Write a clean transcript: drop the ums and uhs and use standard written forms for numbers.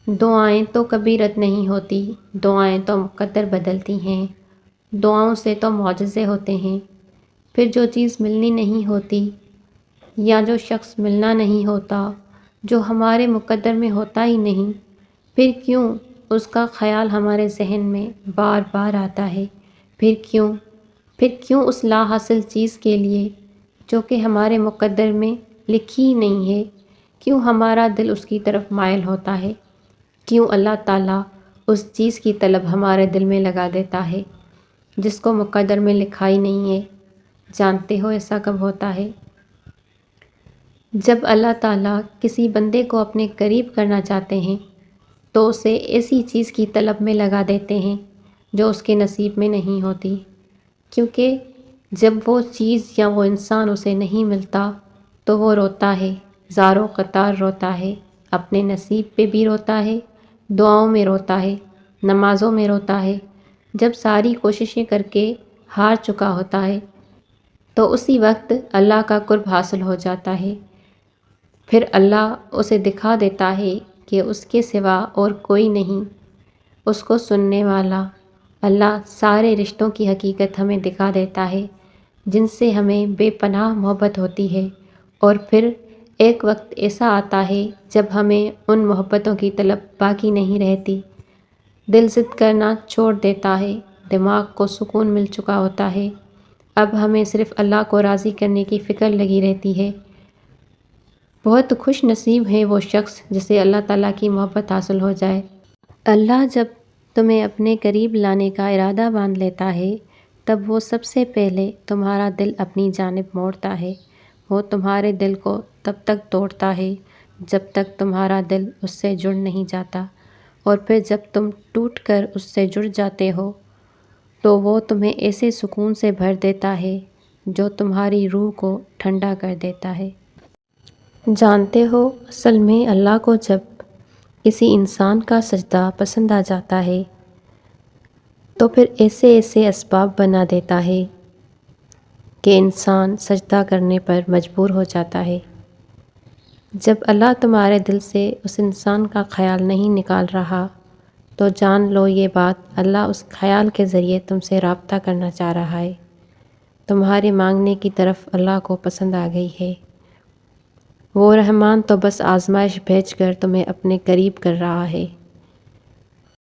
دعائیں تو کبھی رد نہیں ہوتی، دعائیں تو مقدر بدلتی ہیں، دعاؤں سے تو معجزے ہوتے ہیں۔ پھر جو چیز ملنی نہیں ہوتی یا جو شخص ملنا نہیں ہوتا، جو ہمارے مقدر میں ہوتا ہی نہیں، پھر کیوں اس کا خیال ہمارے ذہن میں بار بار آتا ہے؟ پھر کیوں اس لا حاصل چیز کے لیے جو کہ ہمارے مقدر میں لکھی ہی نہیں ہے، کیوں ہمارا دل اس کی طرف مائل ہوتا ہے؟ کیوں اللہ تعالیٰ اس چیز کی طلب ہمارے دل میں لگا دیتا ہے جس کو مقدر میں لکھا ہی نہیں ہے؟ جانتے ہو ایسا کب ہوتا ہے؟ جب اللہ تعالیٰ کسی بندے کو اپنے قریب کرنا چاہتے ہیں تو اسے ایسی چیز کی طلب میں لگا دیتے ہیں جو اس کے نصیب میں نہیں ہوتی، کیونکہ جب وہ چیز یا وہ انسان اسے نہیں ملتا تو وہ روتا ہے، زار و قطار روتا ہے، اپنے نصیب پہ بھی روتا ہے، دعاؤں میں روتا ہے، نمازوں میں روتا ہے۔ جب ساری کوششیں کر کے ہار چکا ہوتا ہے تو اسی وقت اللہ کا قرب حاصل ہو جاتا ہے۔ پھر اللہ اسے دکھا دیتا ہے کہ اس کے سوا اور کوئی نہیں اس کو سننے والا۔ اللہ سارے رشتوں کی حقیقت ہمیں دکھا دیتا ہے جن سے ہمیں بے پناہ محبت ہوتی ہے، اور پھر ایک وقت ایسا آتا ہے جب ہمیں ان محبتوں کی طلب باقی نہیں رہتی، دل ضد کرنا چھوڑ دیتا ہے، دماغ کو سکون مل چکا ہوتا ہے، اب ہمیں صرف اللہ کو راضی کرنے کی فکر لگی رہتی ہے۔ بہت خوش نصیب ہے وہ شخص جسے اللہ تعالیٰ کی محبت حاصل ہو جائے۔ اللہ جب تمہیں اپنے قریب لانے کا ارادہ باندھ لیتا ہے تب وہ سب سے پہلے تمہارا دل اپنی جانب موڑتا ہے۔ وہ تمہارے دل کو تب تک توڑتا ہے جب تک تمہارا دل اس سے جڑ نہیں جاتا، اور پھر جب تم ٹوٹ کر اس سے جڑ جاتے ہو تو وہ تمہیں ایسے سکون سے بھر دیتا ہے جو تمہاری روح کو ٹھنڈا کر دیتا ہے۔ جانتے ہو، اصل میں اللہ کو جب کسی انسان کا سجدہ پسند آ جاتا ہے تو پھر ایسے اسباب بنا دیتا ہے کہ انسان سجدہ کرنے پر مجبور ہو جاتا ہے۔ جب اللہ تمہارے دل سے اس انسان کا خیال نہیں نکال رہا تو جان لو یہ بات اللہ اس خیال کے ذریعے تم سے رابطہ کرنا چاہ رہا ہے۔ تمہارے مانگنے کی طرف اللہ کو پسند آ گئی ہے۔ وہ رحمان تو بس آزمائش بھیج کر تمہیں اپنے قریب کر رہا ہے۔